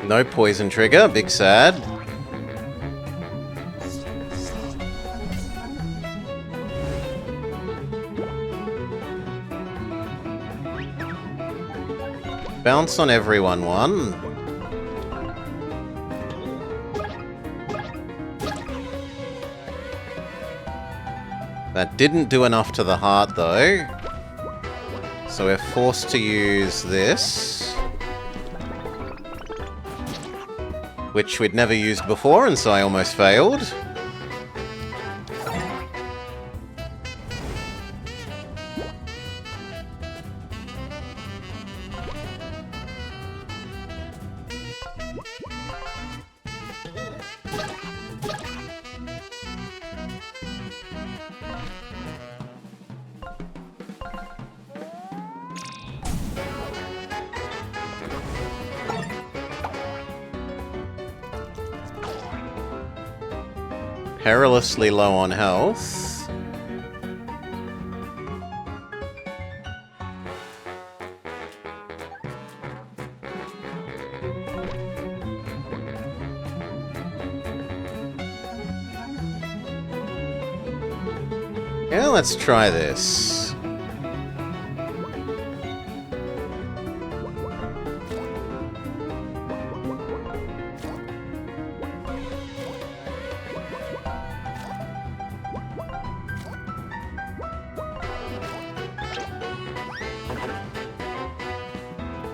No poison trigger, big sad. Bounce on everyone one. That didn't do enough to the heart though. So we're forced to use this. Which we'd never used before, and so I almost failed. Perilously low on health. Yeah, let's try this.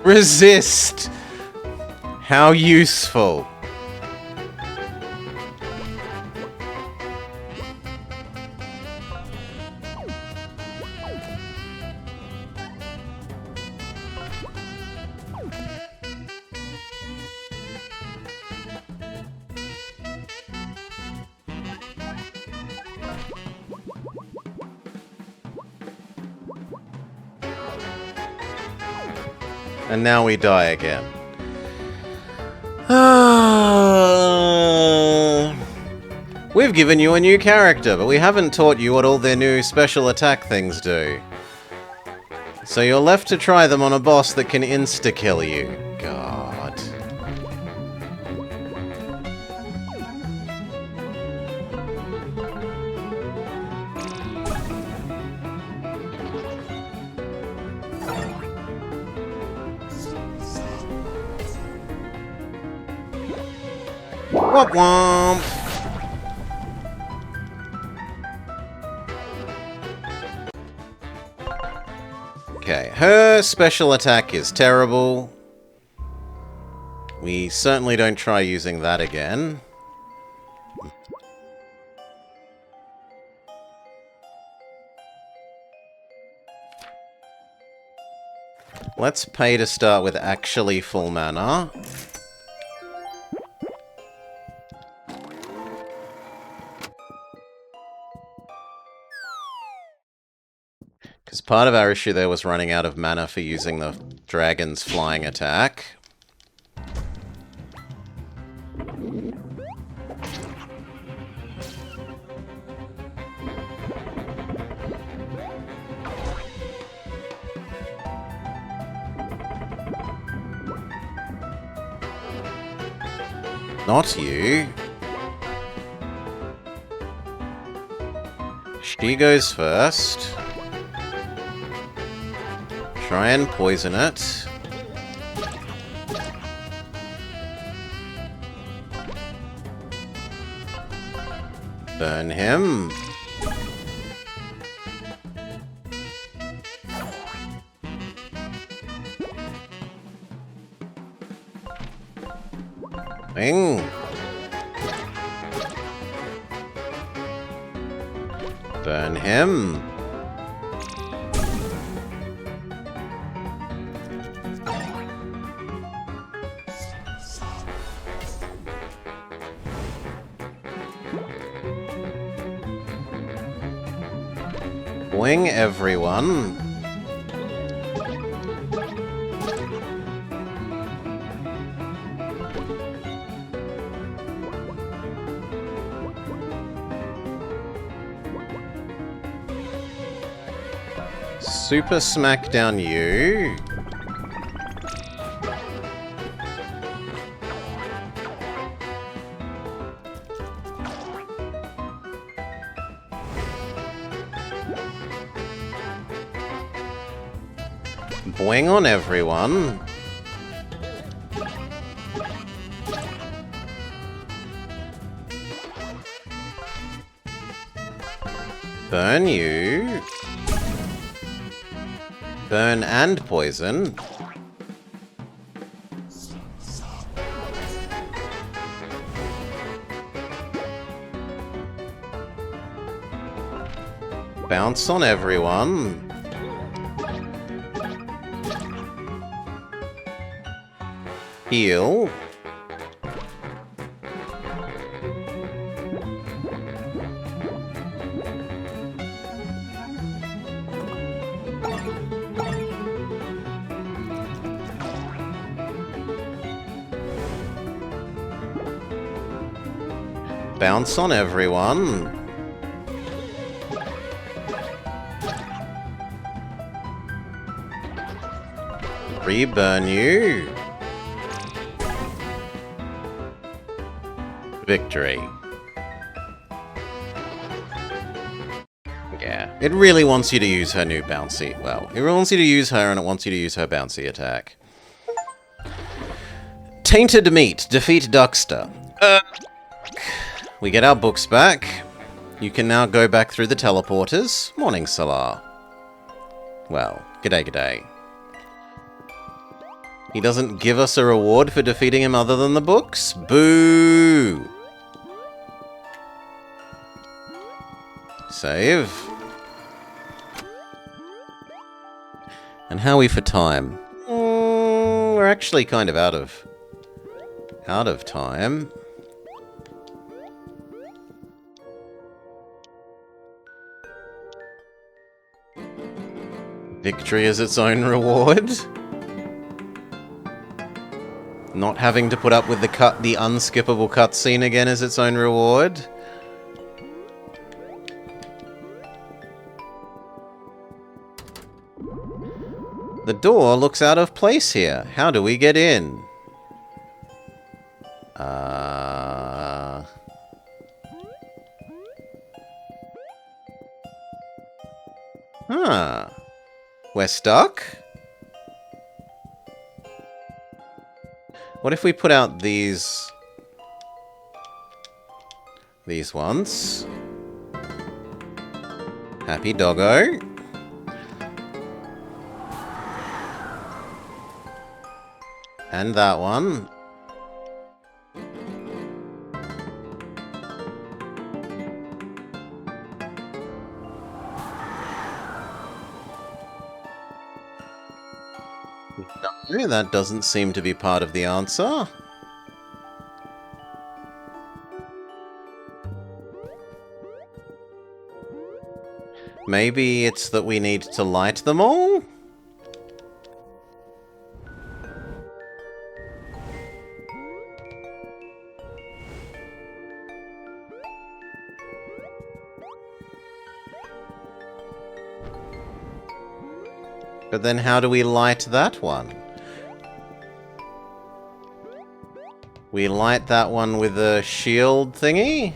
Resist! How useful. And now we die again. We've given you a new character, but we haven't taught you what all their new special attack things do. So you're left to try them on a boss that can insta-kill you. God. Womp womp! Okay, her special attack is terrible. We certainly don't try using that again. Let's pay to start with actually full mana. Because part of our issue there was running out of mana for using the dragon's flying attack. Not you. She goes first. Try and poison it. Burn him. Bing. Burn him. Boing everyone. Super smack down you. Boing on everyone. Burn you. Burn and poison. Bounce on everyone. Heal. Bounce on everyone. Reburn you. Victory. Yeah, it really wants you to use her new bouncy. Well, it wants you to use her and it wants you to use her bouncy attack. Tainted Meat. Defeat Duckster. We get our books back. You can now go back through the teleporters. Morning, Salar. Well, g'day, g'day. He doesn't give us a reward for defeating him other than the books? Boo! Save. And how are we for time? We're actually kind of out of time. Victory is its own reward. Not having to put up with the unskippable cutscene again is its own reward. The door looks out of place here. How do we get in? Huh. We're stuck? What if we put out these ones? Happy doggo. And that one. No, that doesn't seem to be part of the answer. Maybe it's that we need to light them all? But then how do we light that one? We light that one with a shield thingy?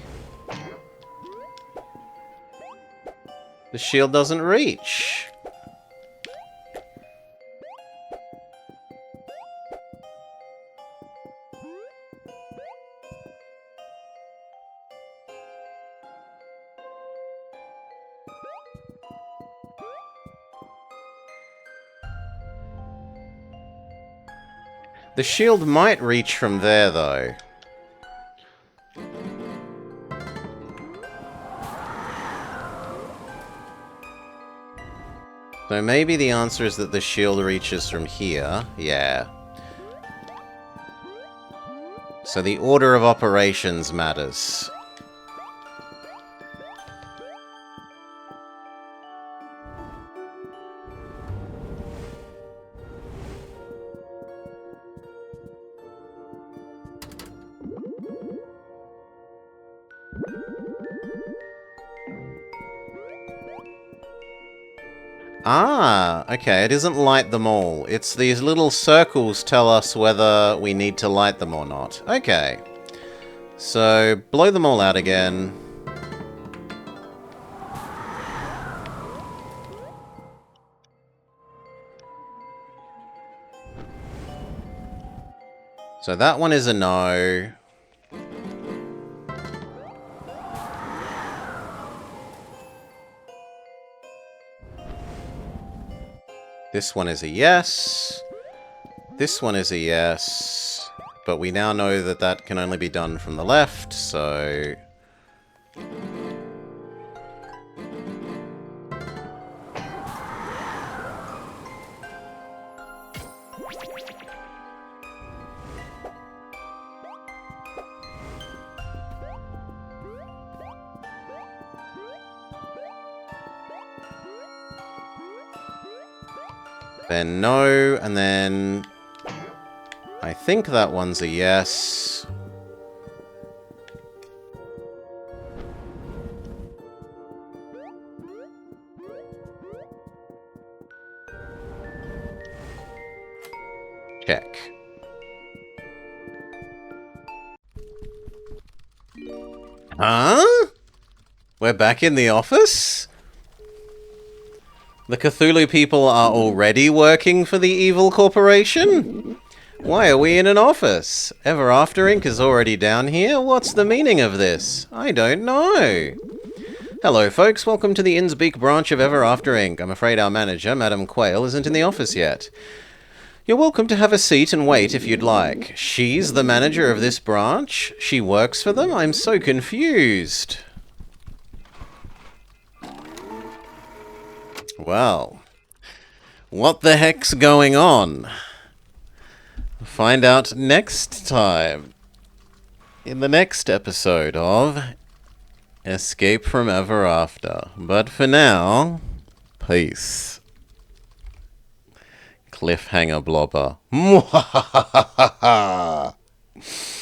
The shield doesn't reach. The shield might reach from there, though. So maybe the answer is that the shield reaches from here. Yeah. So the order of operations matters. Ah, okay, it isn't light them all. It's these little circles tell us whether we need to light them or not. Okay. So, blow them all out again. So that one is a no. This one is a yes. This one is a yes. But we now know that that can only be done from the left, so... Then no, and then... I think that one's a yes. Check. Huh? We're back in the office? The Cthulhu people are already working for the evil corporation? Why are we in an office? Ever After Inc. is already down here? What's the meaning of this? I don't know. Hello folks, welcome to the Innsbeek branch of Ever After Inc. I'm afraid our manager, Madam Quayle, isn't in the office yet. You're welcome to have a seat and wait if you'd like. She's the manager of this branch? She works for them? I'm so confused. Well, what the heck's going on? Find out next time in the next episode of Escape from Ever After. But for now, peace. Cliffhanger Blobber.